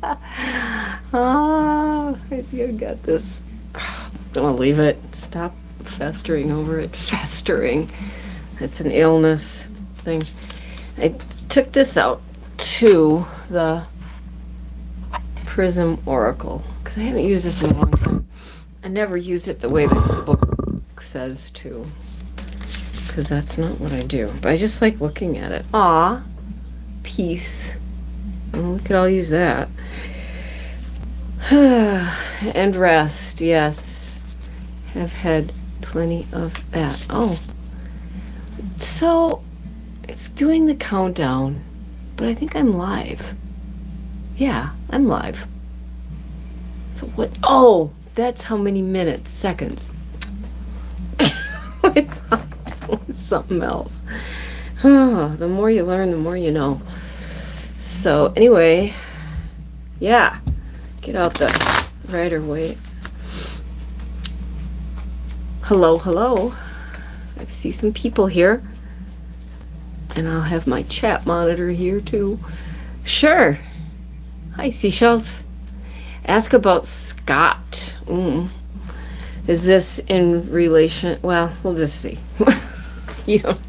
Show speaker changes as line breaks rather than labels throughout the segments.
Oh, I think I got this. Don't leave it. Stop festering over it. Festering. It's an illness thing. I took this out to the Prism Oracle because I haven't used this in a long time. I never used it the way the book says to, because that's not what I do. But I just like looking at it. Aw, peace. Well, we could all use that. And rest, yes. Have had plenty of that. Oh, so it's doing the countdown, but I think I'm live. Yeah, I'm live. So what? Oh, that's how many minutes, seconds. I thought it was something else. Oh, the more you learn, the more you know. So anyway, yeah, get out the Rider-Waite. Hello, hello. I see some people here. And I'll have my chat monitor here too. Sure. Hi, seashells. Ask about Scott. Is this in relation? Well, we'll just see. You don't.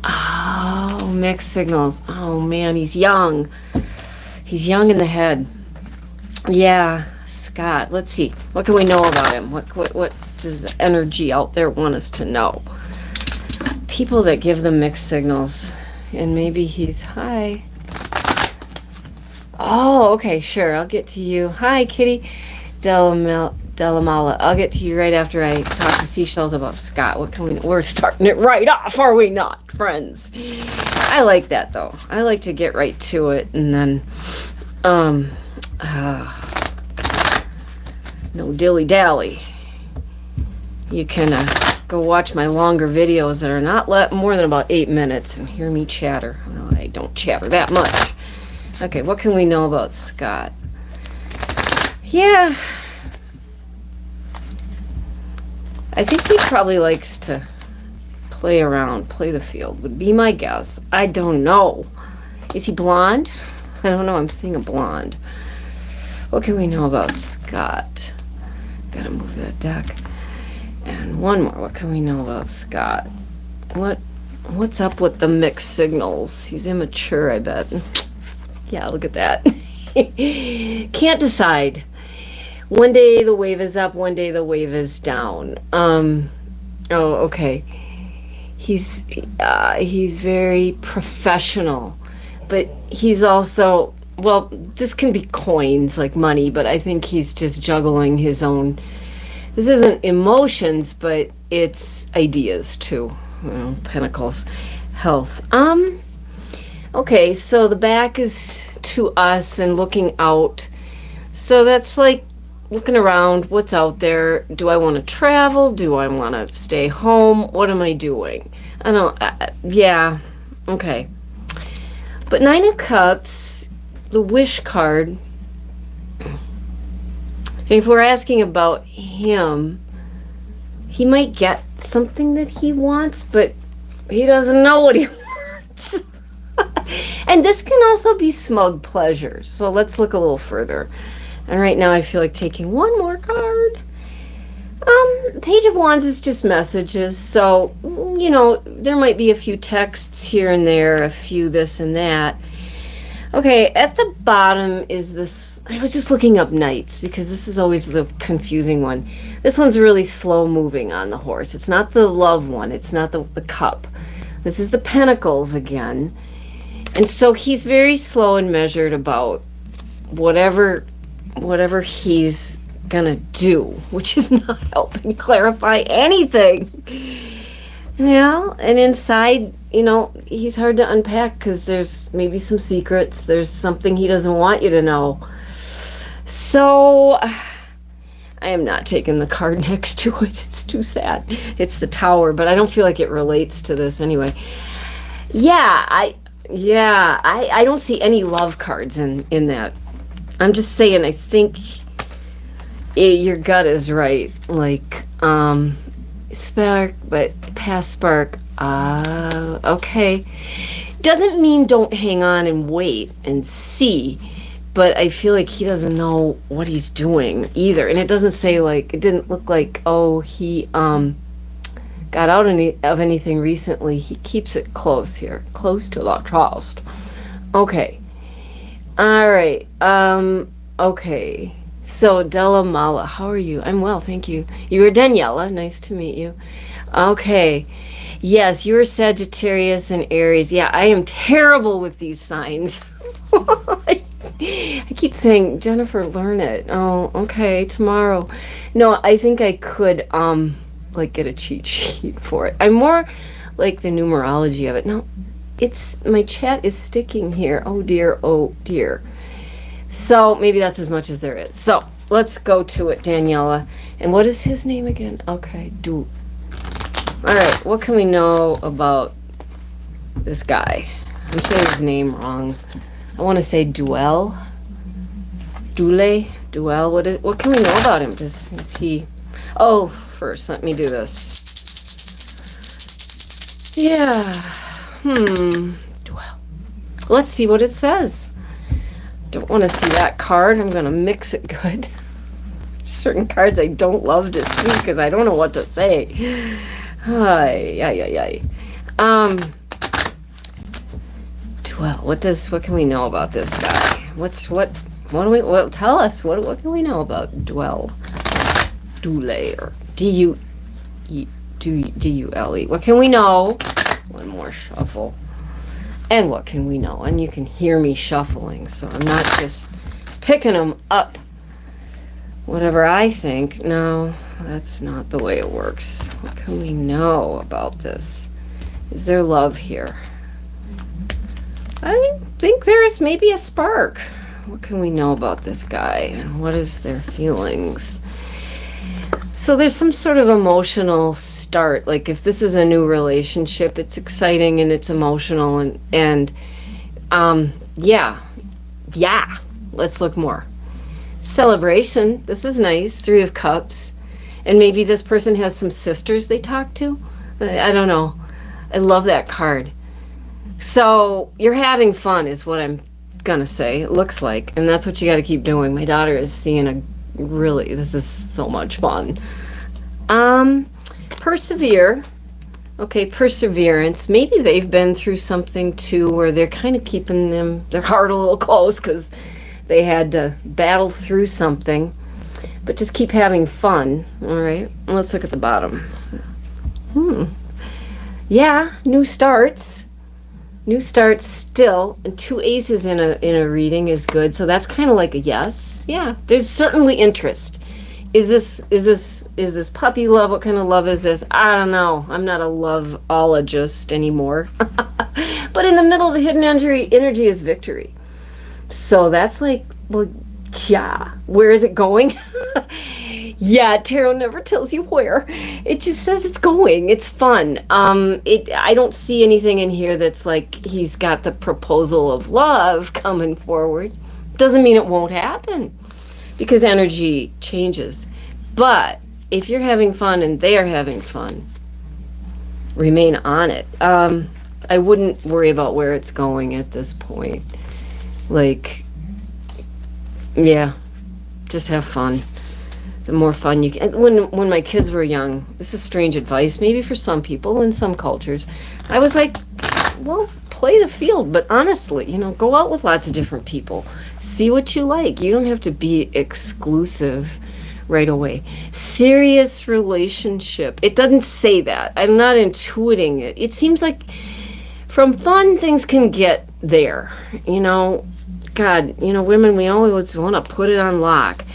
Oh, mixed signals. Oh man, he's young. He's young in the head. Yeah, Scott. Let's see. What can we know about him? What does the energy out there want us to know? People that give them mixed signals. And maybe he's hi. Oh, okay, sure. I'll get to you. Hi, Kitty Delamala. I'll get to you right after I talk to Seashells about Scott. What can we? We're starting it right off, are we not, friends? I like that though. I like to get right to it, and then, no dilly dally. You can go watch my longer videos that are not more than about 8 minutes and hear me chatter. Well, I don't chatter that much. Okay, what can we know about Scott? Yeah. I think he probably likes to play around, play the field, would be my guess. I don't know. Is he blonde? I don't know, I'm seeing a blonde. What can we know about Scott? Gotta move that deck. And one more, what can we know about Scott? What's up with the mixed signals? He's immature, I bet. Yeah, look at that. Can't decide. One day the wave is up, one day the wave is down. Oh, okay. He's very professional, but he's also, well, this can be coins like money, but I think he's just juggling his own. This isn't emotions, but it's ideas too. Pentacles, health. Okay, so the back is to us and looking out. So that's like looking around, what's out there. Do I want to travel? Do I want to stay home? What am I doing? I don't, yeah, okay. But Nine of Cups, the wish card, if we're asking about him, he might get something that he wants, but he doesn't know what he wants. And this can also be smug pleasures. So let's look a little further. And right now I feel like taking one more card. Page of Wands is just messages. So, you know, there might be a few texts here and there, a few this and that. Okay, at the bottom is this. I was just looking up Knights because this is always the confusing one. This one's really slow moving on the horse. It's not the love one. It's not the cup. This is the Pentacles again. And so he's very slow and measured about whatever he's gonna do, which is not helping clarify anything. And inside, you know, he's hard to unpack because there's maybe some secrets. There's something he doesn't want you to know. So I am not taking the card next to it. It's too sad. It's the Tower, but I don't feel like it relates to this anyway. I don't see any love cards in that. I'm just saying, I think your gut is right. Like, spark, but past spark. Okay. Doesn't mean don't hang on and wait and see. but I feel like he doesn't know what he's doing either. And it doesn't say like, it didn't look like, oh, he got out of anything recently. He keeps it close here, close to the trust. Okay. All right. Okay. So Della Mala, how are you? I'm well, thank you. You were Daniela. Nice to meet you. Okay. Yes, you were Sagittarius and Aries. Yeah, I am terrible with these signs. I keep saying, Jennifer, learn it. Oh, okay, tomorrow. No, I think I could like get a cheat sheet for it. I'm more like the numerology of it. No, it's my chat is sticking here. Oh dear, oh dear. So maybe that's as much as there is. So let's go to it, Daniela. And what is his name again? Okay, Do. All right, what can we know about this guy? I'm saying his name wrong. I want to say Duel. Duel. What can we know about him? Is he? Oh, first let me do this. Yeah. Duel. Let's see what it says. Don't want to see that card. I'm gonna mix it good. Certain cards I don't love to see because I don't know what to say. Ay. Duel. What can we know about this guy? Tell us. What can we know about Duel? Dule or D-U-E-D-U-L-E. What can we know? One more shuffle. And what can we know? And you can hear me shuffling, so I'm not just picking them up. Whatever I think. No, that's not the way it works. What can we know about this? Is there love here? I think there's maybe a spark. What can we know about this guy? And what is their feelings? So there's some sort of emotional start. Like if this is a new relationship, it's exciting and it's emotional and yeah. Let's look more. Celebration. This is nice. 3 of Cups. And maybe this person has some sisters they talk to. I don't know. I love that card. So you're having fun is what I'm gonna say. It looks like. And that's what you got to keep doing. My daughter is seeing this is so much fun. Persevere. Okay, perseverance. Maybe they've been through something too where they're kind of keeping their heart a little close because they had to battle through something. But just keep having fun. All right, let's look at the bottom. Yeah, new starts. New starts still, and 2 aces in a reading is good. So that's kind of like a yes. Yeah, there's certainly interest. Is this puppy love? What kind of love is this? I don't know. I'm not a loveologist anymore. But in the middle of the hidden energy is victory. So that's like, well, yeah. Where is it going? Yeah, tarot never tells you where. It just says it's going. It's fun. I don't see anything in here that's like he's got the proposal of love coming forward. Doesn't mean it won't happen because energy changes. But if you're having fun and they're having fun, remain on it. I wouldn't worry about where it's going at this point. Like, yeah, just have fun. The more fun you can. When my kids were young, this is strange advice, maybe for some people in some cultures. I was like, well, play the field, but honestly, go out with lots of different people. See what you like. You don't have to be exclusive right away. Serious relationship. It doesn't say that. I'm not intuiting it. It seems like from fun, things can get there. God, women, we always want to put it on lock.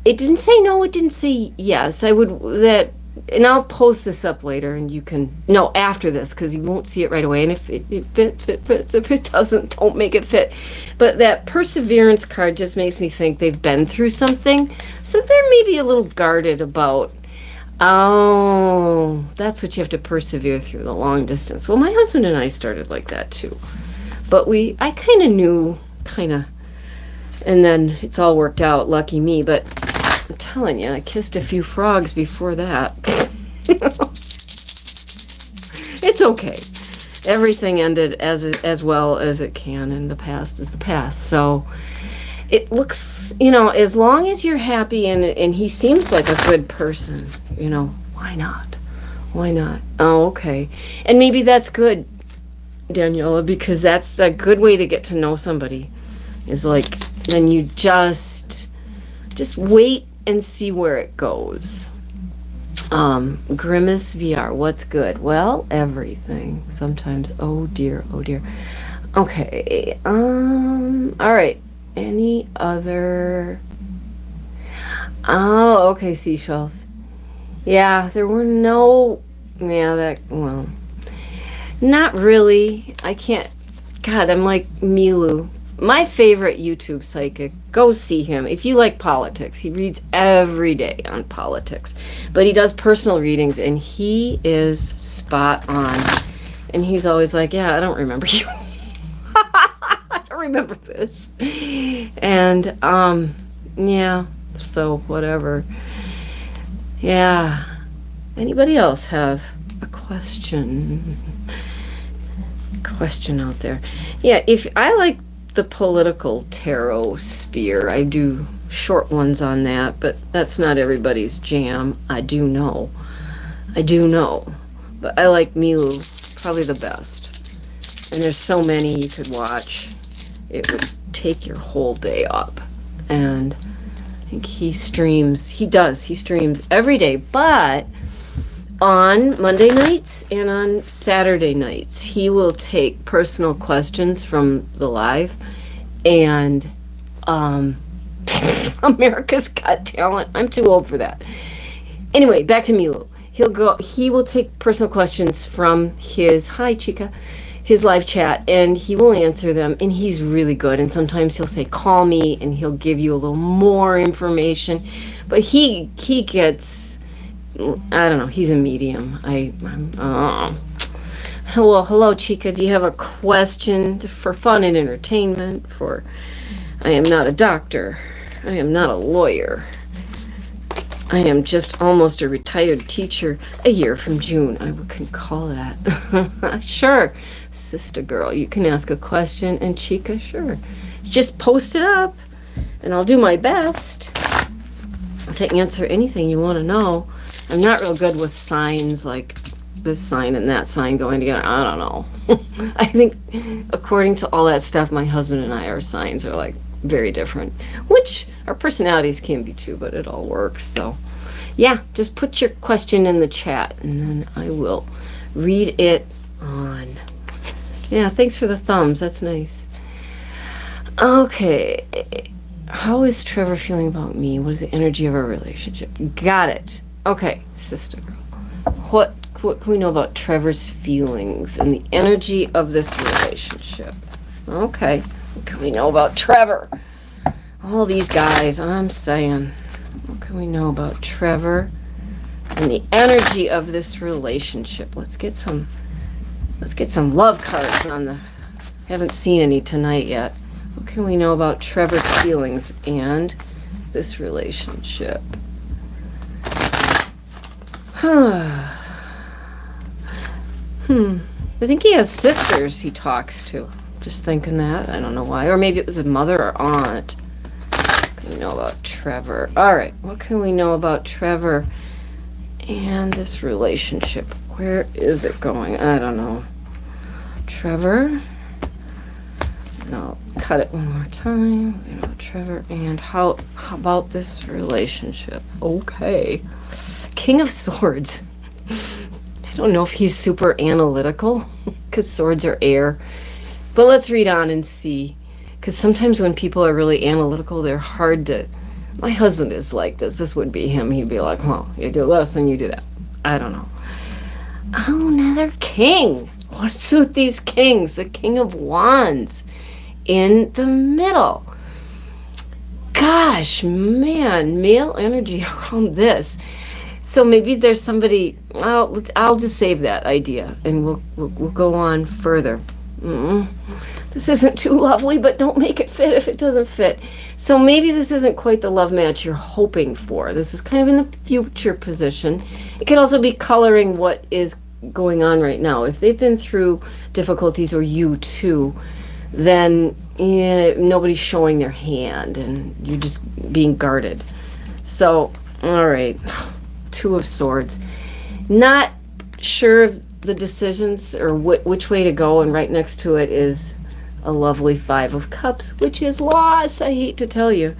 It didn't say no, it didn't say yes. And I'll post this up later and you can, no, after this, because you won't see it right away. And if it fits, it fits. If it doesn't, don't make it fit. But that perseverance card just makes me think they've been through something. So they're maybe a little guarded about, oh, that's what you have to persevere through, the long distance. Well, my husband and I started like that too. But I kind of knew, and then it's all worked out, lucky me. But I'm telling you, I kissed a few frogs before that. It's okay. Everything ended as well as it can, and the past is the past. So, it looks, as long as you're happy and he seems like a good person, why not? Why not? Oh, okay. And maybe that's good, Daniela, because that's a good way to get to know somebody. Is like, then you just wait and see where it goes. Grimace VR, what's good? Well, everything. Sometimes, oh dear. Okay, all right. Any other? Oh, okay, seashells. Yeah, there were no, well, not really. I can't, God, I'm like Milu. My favorite YouTube psychic, go see him. If you like politics, he reads every day on politics. But he does personal readings, and he is spot on. And he's always like, yeah, I don't remember you. I don't remember this. And, yeah, so whatever. Yeah. Anybody else have a question out there? Yeah, if I like the political tarot sphere, I do short ones on that, but that's not everybody's jam. I do know. But I like Milu probably the best. And there's so many you could watch. It would take your whole day up. And I think he streams every day, but on Monday nights and on Saturday nights, he will take personal questions from the live, and America's Got Talent. I'm too old for that. Anyway, back to Milu. He will take personal questions from his live chat, and he will answer them, and he's really good. And sometimes he'll say, call me, and he'll give you a little more information. But he gets, I don't know, he's a medium. Well, hello, Chica. Do you have a question for fun and entertainment? I am not a doctor. I am not a lawyer. I am just almost a retired teacher a year from June. I can call that. Sure, sister girl. You can ask a question, and Chica, sure. Just post it up, and I'll do my best to answer anything you want to know. I'm not real good with signs like this sign and that sign going together. I don't know. I think according to all that stuff, my husband and I, our signs are like very different, which our personalities can be too, but it all works. So yeah, just put your question in the chat and then I will read it on. Yeah, thanks for the thumbs. That's nice. Okay. How is Trevor feeling about me? What is the energy of our relationship? Got it. Okay, sister girl. What can we know about Trevor's feelings and the energy of this relationship? Okay. What can we know about Trevor? All these guys, I'm saying. What can we know about Trevor and the energy of this relationship? Let's get some love cards on the. Haven't seen any tonight yet. What can we know about Trevor's feelings and this relationship? I think he has sisters he talks to. Just thinking that. I don't know why. Or maybe it was a mother or aunt. What can we know about Trevor? All right. What can we know about Trevor and this relationship? Where is it going? I don't know. Trevor. And I'll cut it one more time. You know, Trevor, and how about this relationship? Okay. King of Swords. I don't know if he's super analytical, because swords are air. But let's read on and see. Because sometimes when people are really analytical, they're hard to. My husband is like this. This would be him. He'd be like, well, you do this and you do that. I don't know. Oh, another king. What's with these kings? The King of Wands in the middle. Gosh, man, male energy around this. So maybe there's somebody. I'll just save that idea, and we'll go on further. This isn't too lovely, but don't make it fit if it doesn't fit. So maybe this isn't quite the love match you're hoping for. This is kind of in the future position. It could also be coloring what is going on right now. If they've been through difficulties, or you too, then nobody's showing their hand and you're just being guarded. So, all right, Two of Swords. Not sure of the decisions or which way to go, and right next to it is a lovely Five of Cups, which is loss, I hate to tell you.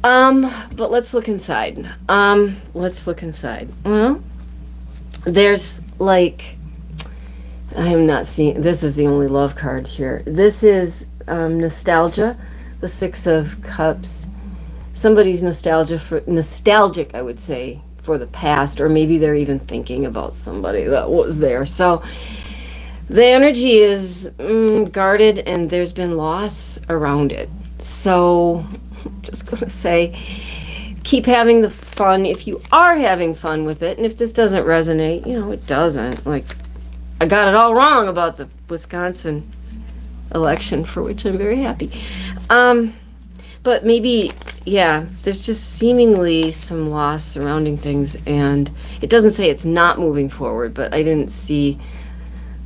But let's look inside. Well, there's like, I am not seeing, this is the only love card here. This is nostalgia, the Six of Cups. Somebody's nostalgic, I would say, for the past, or maybe they're even thinking about somebody that was there. So the energy is guarded, and there's been loss around it. So I'm just going to say, keep having the fun if you are having fun with it. And if this doesn't resonate, it doesn't. Like, I got it all wrong about the Wisconsin election, for which I'm very happy. But maybe, there's just seemingly some loss surrounding things, and it doesn't say it's not moving forward, but I didn't see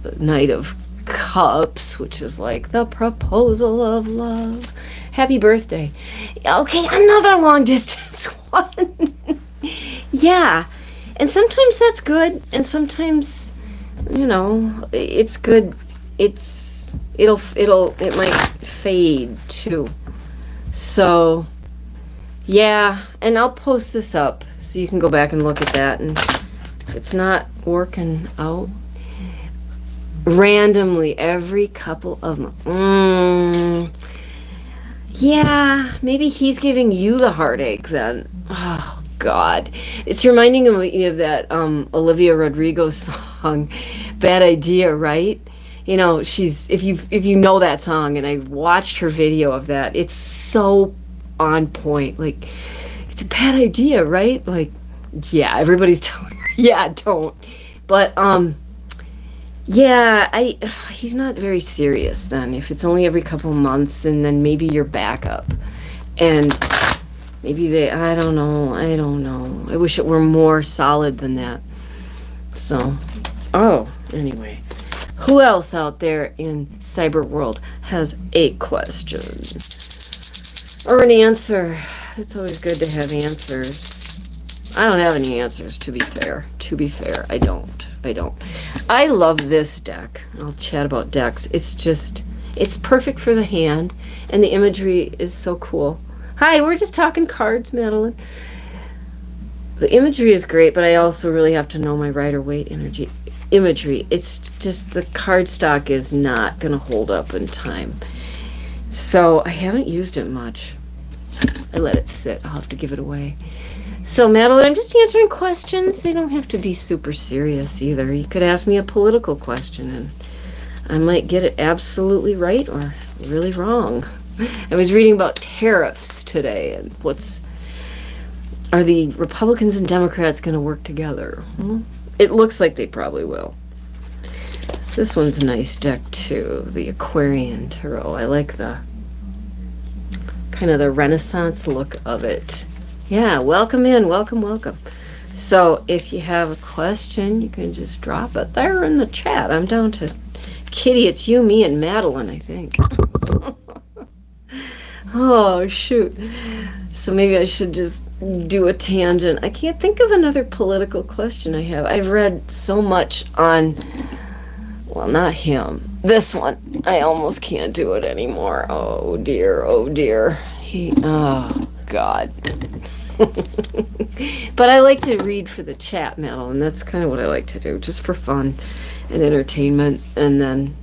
the Knight of Cups, which is like the proposal of love. Happy birthday. Okay, another long distance one. Yeah, and sometimes that's good, and sometimes, it's good. It might fade too. So, yeah, and I'll post this up so you can go back and look at that. And if it's not working out, randomly every couple of months, maybe he's giving you the heartache then. Oh, God. It's reminding me of that Olivia Rodrigo song, Bad Idea, right? She's, if you know that song, and I watched her video of that, it's so on point. Like, it's a bad idea, right? Like, yeah, everybody's telling her, don't. But he's not very serious then. If it's only every couple months, and then maybe you're back up, and maybe I don't know. I wish it were more solid than that. So, anyway. Who else out there in cyber world has a question or an answer? It's always good to have answers. I don't have any answers, to be fair. I don't. I love this deck. I'll chat about decks. It's perfect for the hand, and the imagery is so cool. Hi, we're just talking cards, Madeline. The imagery is great, but I also really have to know my Rider-Waite imagery. It's just the cardstock is not going to hold up in time. So I haven't used it much. I let it sit. I'll have to give it away. So, Madeline, I'm just answering questions. They don't have to be super serious either. You could ask me a political question, and I might get it absolutely right or really wrong. I was reading about tariffs today, and are the Republicans and Democrats going to work together? It looks like they probably will. This one's a nice deck too, the Aquarian Tarot. I like the kind of the Renaissance look of it. Yeah, welcome in, welcome. So if you have a question, you can just drop it there in the chat. I'm down to Kitty. It's you, me, and Madeline, I think. Oh, shoot. So maybe I should just do a tangent. I can't think of another political question I have. I've read so much on, well, not him. This one. I almost can't do it anymore. Oh, dear. Oh, God. But I like to read for the chat, Madeline. That's kind of what I like to do, just for fun and entertainment. And then,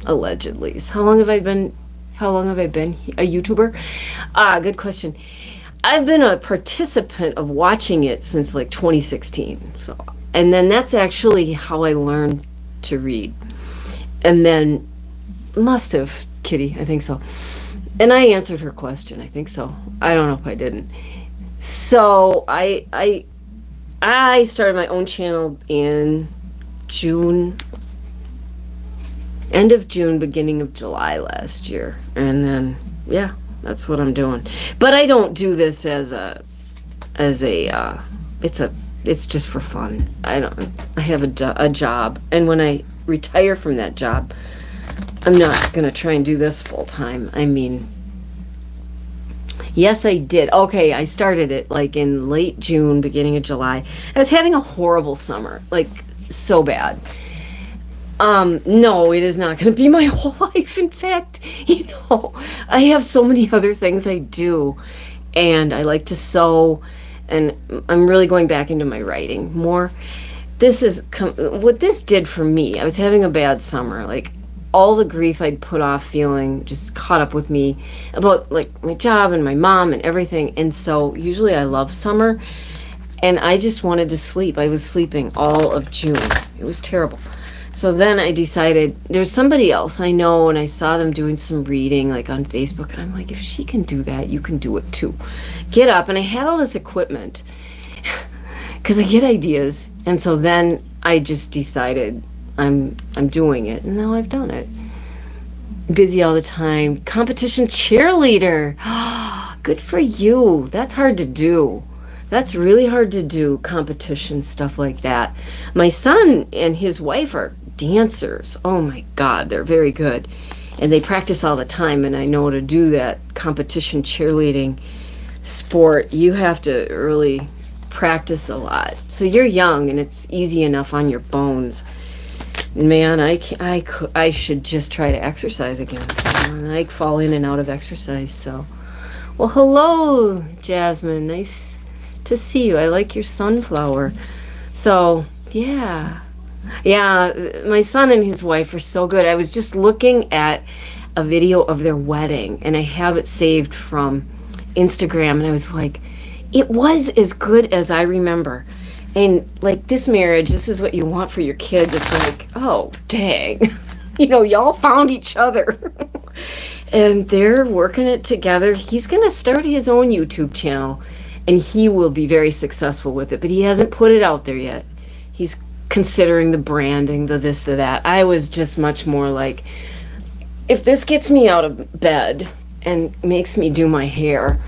allegedly. How long have I been a YouTuber? Good question. I've been a participant of watching it since like 2016. So, and then that's actually how I learned to read. And then must have, Kitty, I think so. And I answered her question, I think so. I don't know if I didn't. So I started my own channel in June, end of June, beginning of July last year. And then, yeah, that's what I'm doing. But I don't do this it's just for fun. I have a job. And when I retire from that job, I'm not going to try and do this full time. I mean, yes, I did. Okay, I started it like in late June, beginning of July. I was having a horrible summer, like so bad. No, it is not going to be my whole life. In fact, I have so many other things I do, and I like to sew, and I'm really going back into my writing more. This is what this did for me. I was having a bad summer, like all the grief I'd put off feeling just caught up with me about like my job and my mom and everything. And so usually I love summer, and I just wanted to sleep. I was sleeping all of June. It was terrible. So then I decided there's somebody else I know, and I saw them doing some reading like on Facebook, and I'm like, if she can do that, you can do it too. Get up. And I had all this equipment because I get ideas. And so then I just decided I'm doing it, and now I've done it. Busy all the time. Competition cheerleader. Good for you. That's hard to do. That's really hard to do, competition stuff like that. My son and his wife are dancers. Oh my God, they're very good. And they practice all the time, and I know to do that competition cheerleading sport, you have to really practice a lot. So you're young, and it's easy enough on your bones. Man, I should just try to exercise again. I fall in and out of exercise, so. Well, hello, Jasmine. Nice to see you. I like your sunflower. So, yeah. Yeah, my son and his wife are so good. I was just looking at a video of their wedding, and I have it saved from Instagram, and I was like, it was as good as I remember. And like this marriage, this is what you want for your kids. It's like, oh, dang. Y'all found each other. And they're working it together. He's going to start his own YouTube channel, and he will be very successful with it. But he hasn't put it out there yet. He's considering the branding, the this, the that. I was just much more like, if this gets me out of bed and makes me do my hair,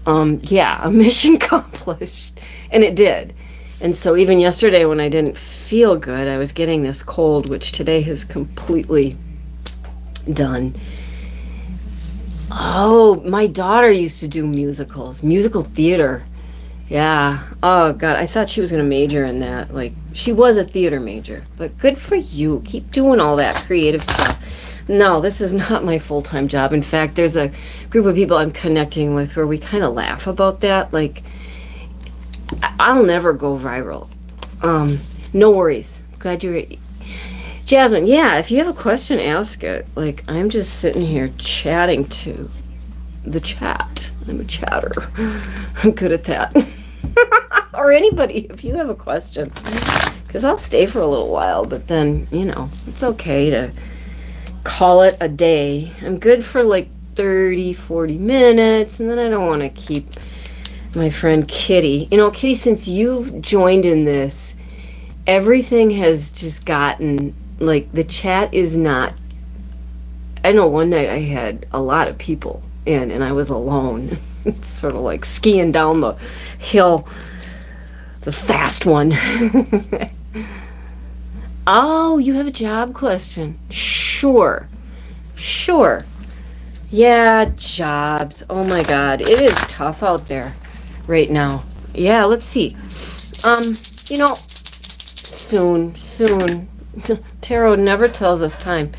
yeah, a mission accomplished. And it did. And so even yesterday when I didn't feel good, I was getting this cold, which today has completely done. Oh, my daughter used to do musicals, musical theater. Yeah. Oh, God, I thought she was going to major in that. Like, she was a theater major. But good for you. Keep doing all that creative stuff. No, this is not my full-time job. In fact, there's a group of people I'm connecting with where we kind of laugh about that. Like, I'll never go viral. No worries. Glad you're... Jasmine, yeah, if you have a question, ask it. Like, I'm just sitting here chatting to the chat. I'm a chatter. I'm good at that. Or anybody, if you have a question. Because I'll stay for a little while, but then, it's okay to call it a day. I'm good for like 30, 40 minutes, and then I don't want to keep my friend Kitty. Kitty, since you've joined in this, everything has just gotten, like, the chat is not, I know one night I had a lot of people in, and I was alone. It's sort of like skiing down the hill, the fast one. Oh, you have a job question? Sure. Yeah, jobs. Oh my God, it is tough out there right now. Yeah, let's see. Soon. Tarot never tells us time.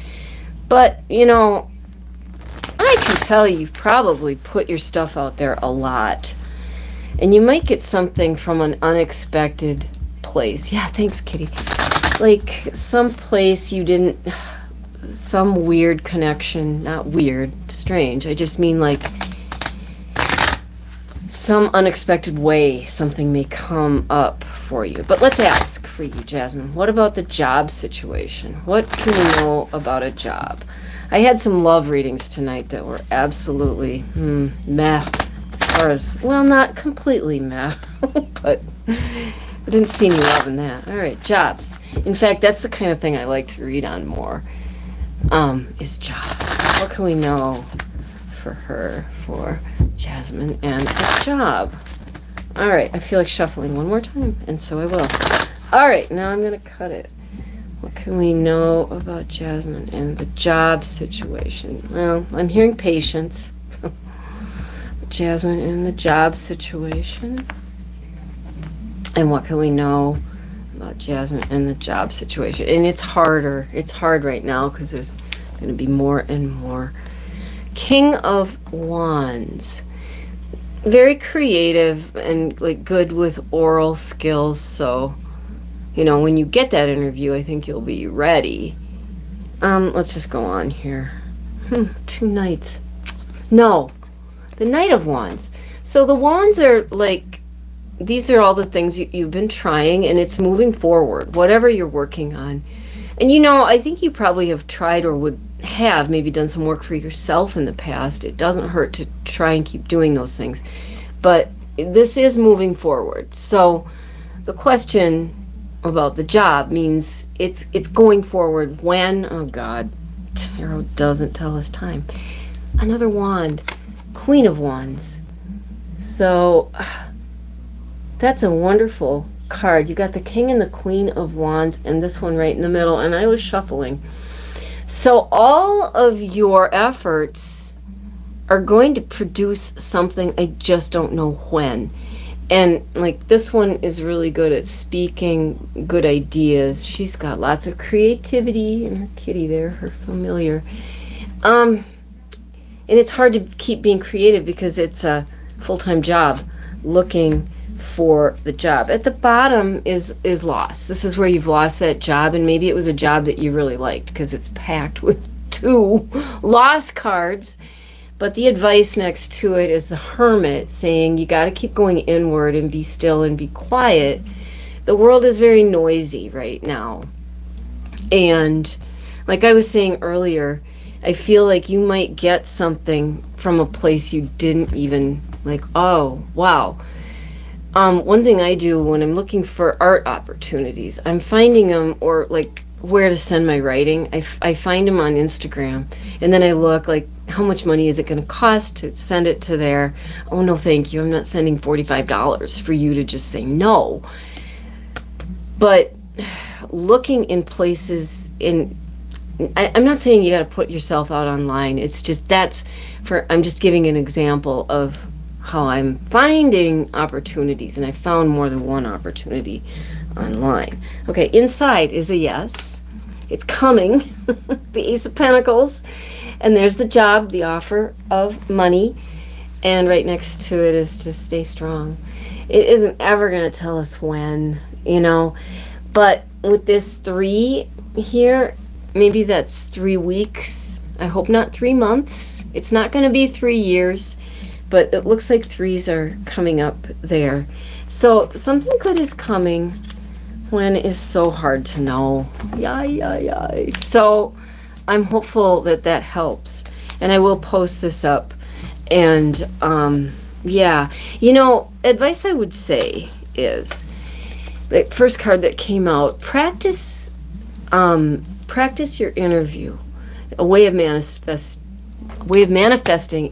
But, I can tell you've probably put your stuff out there a lot. And you might get something from an unexpected place. Yeah, thanks, Kitty. Like, some place you didn't... Some weird connection. Not weird, strange. I just mean, like... some unexpected way something may come up for you. But let's ask for you, Jasmine. What about the job situation? What can we know about a job? I had some love readings tonight that were absolutely meh. As far as, well, not completely meh, but I didn't see any love in that. All right, jobs. In fact, that's the kind of thing I like to read on more, is jobs. What can we know for her, for Jasmine, and a job? All right, I feel like shuffling one more time, and so I will. All right, now I'm going to cut it. What can we know about Jasmine and the job situation? Well, I'm hearing patience. Jasmine and the job situation. And what can we know about Jasmine and the job situation? And it's harder. It's hard right now because there's going to be more and more. King of Wands. Very creative and like good with oral skills. So, you know, when you get that interview, I think you'll be ready. Let's just go on here. 2 knights. No, the Knight of Wands. So the wands are like, these are all the things you've been trying, and it's moving forward, whatever you're working on. And you know, I think you probably have tried or would have maybe done some work for yourself in the past. It doesn't hurt to try and keep doing those things. But this is moving forward. So the question about the job means it's going forward when, oh God, tarot doesn't tell us time. Another wand, Queen of Wands. So that's a wonderful card. You got the King and the Queen of Wands and this one right in the middle, and I was shuffling. So all of your efforts are going to produce something, I just don't know when. And like this one is really good at speaking good ideas. She's got lots of creativity, and her kitty there, her familiar. And it's hard to keep being creative because it's a full-time job looking for the job. At the bottom is loss. This is where you've lost that job, and maybe it was a job that you really liked because it's packed with 2 lost cards. But the advice next to it is the Hermit, saying you got to keep going inward and be still and be quiet. The world is very noisy right now. And like I was saying earlier, I feel like you might get something from a place you didn't even, like, oh, wow. One thing I do when I'm looking for art opportunities, I'm finding them, or like where to send my writing, I find them on Instagram, and then I look like, how much money is it going to cost to send it to there? Oh, no, thank you. I'm not sending $45 for you to just say no. But looking in places I'm not saying you got to put yourself out online. It's just I'm just giving an example of how I'm finding opportunities, and I found more than one opportunity online. Okay, inside is a yes. It's coming. The Ace of Pentacles. And there's the job, the offer of money. And right next to it is just stay strong. It isn't ever going to tell us when, you know. But with this 3 here, maybe that's 3 weeks. I hope not 3 months. It's not going to be 3 years. But it looks like 3s are coming up there. So something good is coming. When is so hard to know. Yay. So I'm hopeful that helps, and I will post this up. And yeah, you know, advice I would say is the first card that came out: practice your interview. A way of manifesting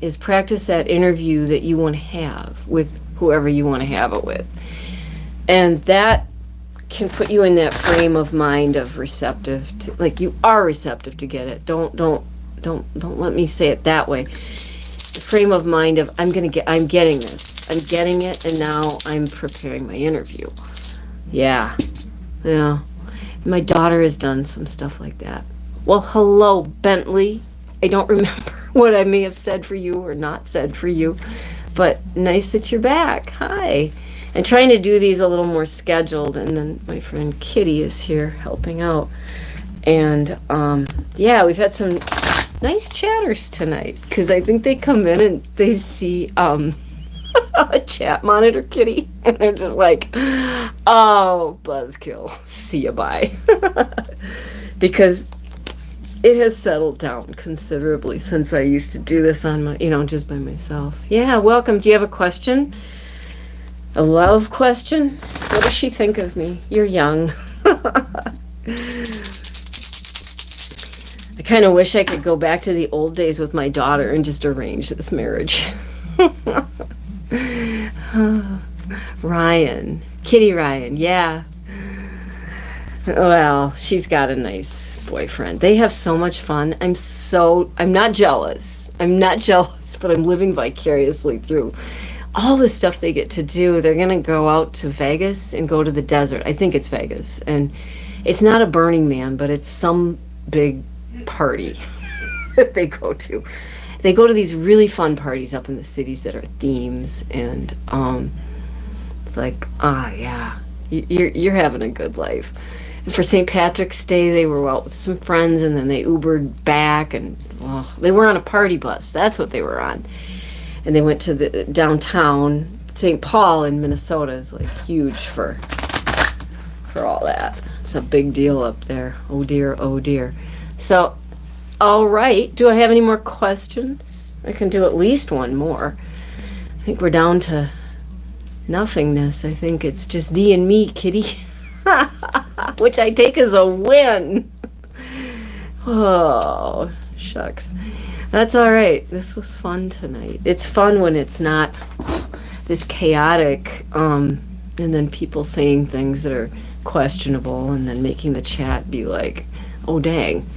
is practice that interview that you want to have with whoever you want to have it with, and that can put you in that frame of mind of receptive to, like you are receptive to get it. Don't let me say it that way. The frame of mind of I'm getting this. I'm getting it, and now I'm preparing my interview. Yeah. My daughter has done some stuff like that. Well, hello, Bentley. I don't remember what I may have said for you or not said for you, but nice that you're back. Hi. I'm trying to do these a little more scheduled, and then my friend Kitty is here helping out. And yeah, we've had some nice chatters tonight, because I think they come in and they see a chat monitor, Kitty, and they're just like, oh, buzzkill, see ya, bye. Because it has settled down considerably since I used to do this on my, just by myself. Yeah, welcome. Do you have a question? A love question? What does she think of me? You're young. I kind of wish I could go back to the old days with my daughter and just arrange this marriage. Ryan. Kitty Ryan, yeah. Well, she's got a nice boyfriend. They have so much fun. I'm not jealous. I'm not jealous, but I'm living vicariously through all the stuff they get to do. They're going to go out to Vegas and go to the desert. I think it's Vegas. And it's not a Burning Man, but it's some big party that they go to. They go to these really fun parties up in the cities that are themes, and it's like, yeah, you're having a good life. And for St. Patrick's Day, they were out with some friends, and then they Ubered back, and they were on a party bus. That's what they were on. And they went to the downtown. St. Paul in Minnesota is like huge for all that. It's a big deal up there. Oh dear, oh dear. So, all right. Do I have any more questions? I can do at least one more. I think we're down to nothingness. I think it's just thee and me, kitty. Which I take as a win. Oh, shucks. That's all right. This was fun tonight. It's fun when it's not this chaotic, and then people saying things that are questionable, and then making the chat be like, oh, dang.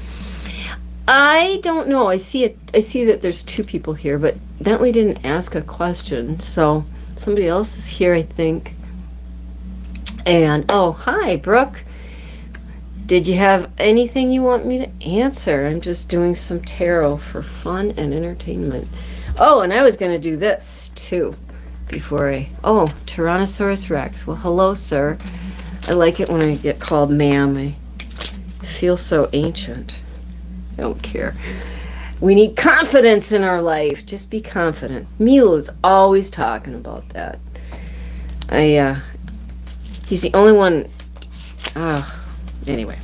I don't know. I see that there's two people here, but Bentley didn't ask a question, so somebody else is here, I think. And, oh, hi, Brooke. Did you have anything you want me to answer? I'm just doing some tarot for fun and entertainment. Oh, and I was going to do this, too, before oh, Tyrannosaurus Rex. Well, hello, sir. I like it when I get called ma'am. I feel so ancient. I don't care. We need confidence in our life. Just be confident. Mule is always talking about that. He's the only one. Anyway.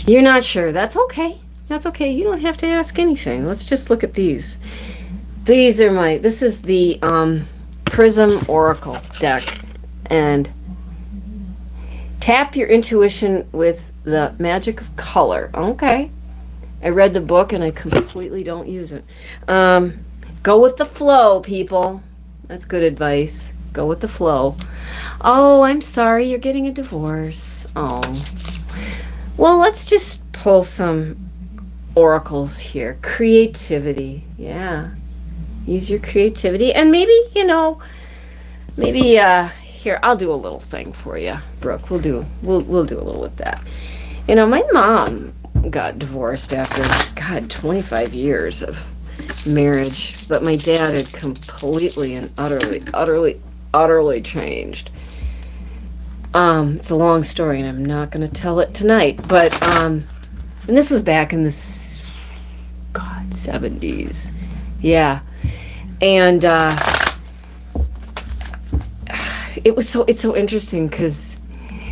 You're not sure. That's okay. That's okay. You don't have to ask anything. Let's just look at these. This is the Prism Oracle deck. And tap your intuition with the magic of color. Okay. I read the book and I completely don't use it. Go with the flow, people. That's good advice. Go with the flow. Oh, I'm sorry. You're getting a divorce. Oh. Well, let's just pull some oracles here. Creativity. Yeah. Use your creativity. And maybe, here, I'll do a little thing for you, Brooke. We'll do a little with that. My mom got divorced after, 25 years of marriage. But my dad had completely and utterly changed. It's a long story, and I'm not going to tell it tonight. But, and this was back in the, 70s. Yeah. And, it's so interesting, because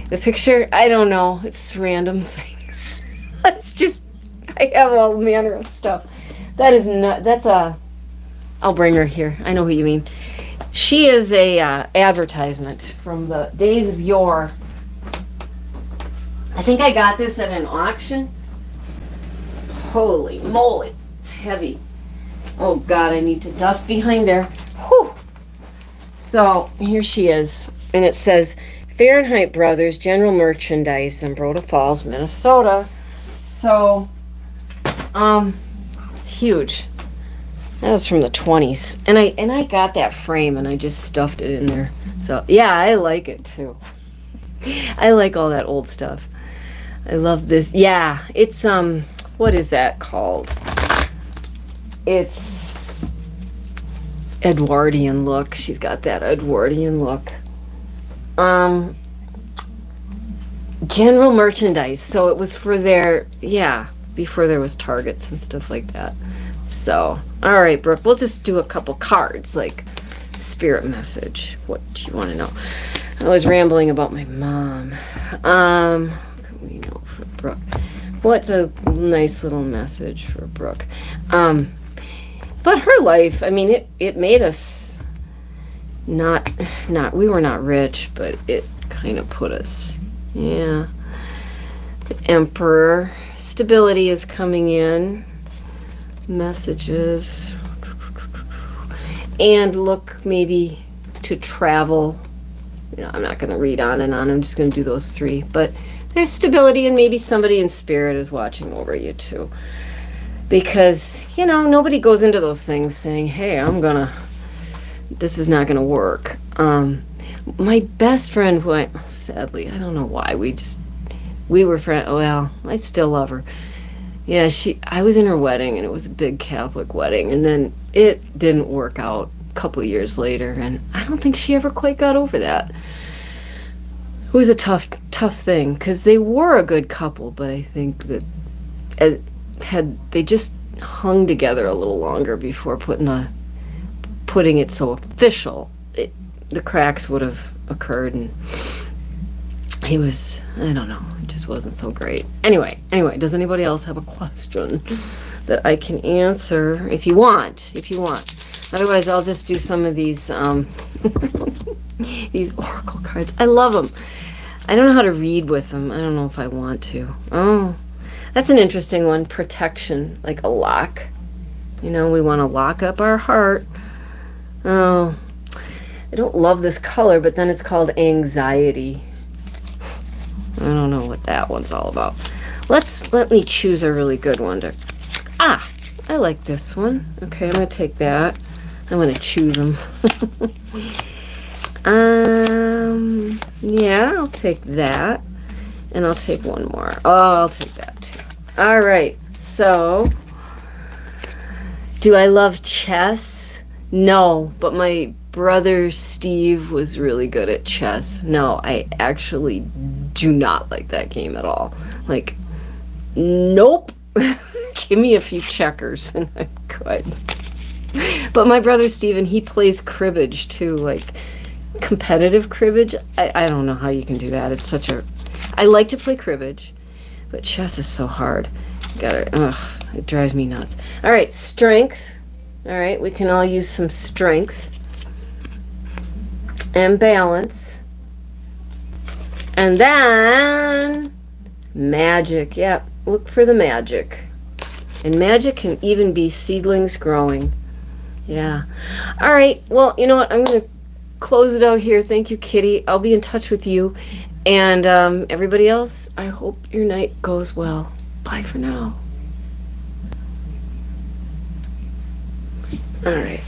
the picture, I don't know, it's random things. It's just, I have all manner of stuff. I'll bring her here. I know who you mean. She is a advertisement from the days of yore. I think I got this at an auction. Holy moly, it's heavy. Oh God, I need to dust behind there. Whew. So here she is, and it says Fahrenheit Brothers General Merchandise in Broda Falls, Minnesota. So, it's huge. That was from the 20s. And I got that frame and I just stuffed it in there. So, yeah, I like it too. I like all that old stuff. I love this. Yeah, it's, what is that called? It's Edwardian look. She's got that Edwardian look. General merchandise. So it was for their, before there was Targets and stuff like that. So, all right, Brooke, we'll just do a couple cards, like spirit message. What do you want to know? I was rambling about my mom. What can we know for Brooke? What's a nice little message for Brooke? But her life, I mean, it made us not, we were not rich, but it kind of put us, The Emperor. Stability is coming in. Messages. And look maybe to travel. I'm not going to read on and on. I'm just going to do those three. But there's stability, and maybe somebody in spirit is watching over you too. Because, you know, nobody goes into those things saying, hey, this is not gonna work. My best friend, who sadly, I don't know why, we were friends. Well, I still love her. Yeah, I was in her wedding, and it was a big Catholic wedding, and then it didn't work out a couple of years later, and I don't think she ever quite got over that. It was a tough thing, because they were a good couple, but I think that had they just hung together a little longer before putting it so official, the cracks would have occurred, and I don't know, it just wasn't so great. Anyway, does anybody else have a question that I can answer? If you want. Otherwise, I'll just do some of these these oracle cards. I love them. I don't know how to read with them. I don't know if I want to. Oh, that's an interesting one. Protection, like a lock. You know, we want to lock up our heart. Oh, I don't love this color, but then it's called anxiety. I don't know what that one's all about. Let me choose a really good one I like this one. Okay, I'm gonna take that. I'm gonna choose them. Yeah, I'll take that. And I'll take one more. Oh, I'll take that too. All right, so do I love chess? No, but my brother Steve was really good at chess. No, I actually do not like that game at all. Like, nope. Give me a few checkers and I'm good. But my brother Steven, he plays cribbage too, like competitive cribbage. I don't know how you can do that. I like to play cribbage, but chess is so hard. It drives me nuts. All right, strength. All right, we can all use some strength and balance. And then magic. Yeah, look for the magic. And magic can even be seedlings growing. Yeah. All right, well, you know what? I'm going to close it out here. Thank you, Kitty. I'll be in touch with you. And everybody else, I hope your night goes well. Bye for now. All right.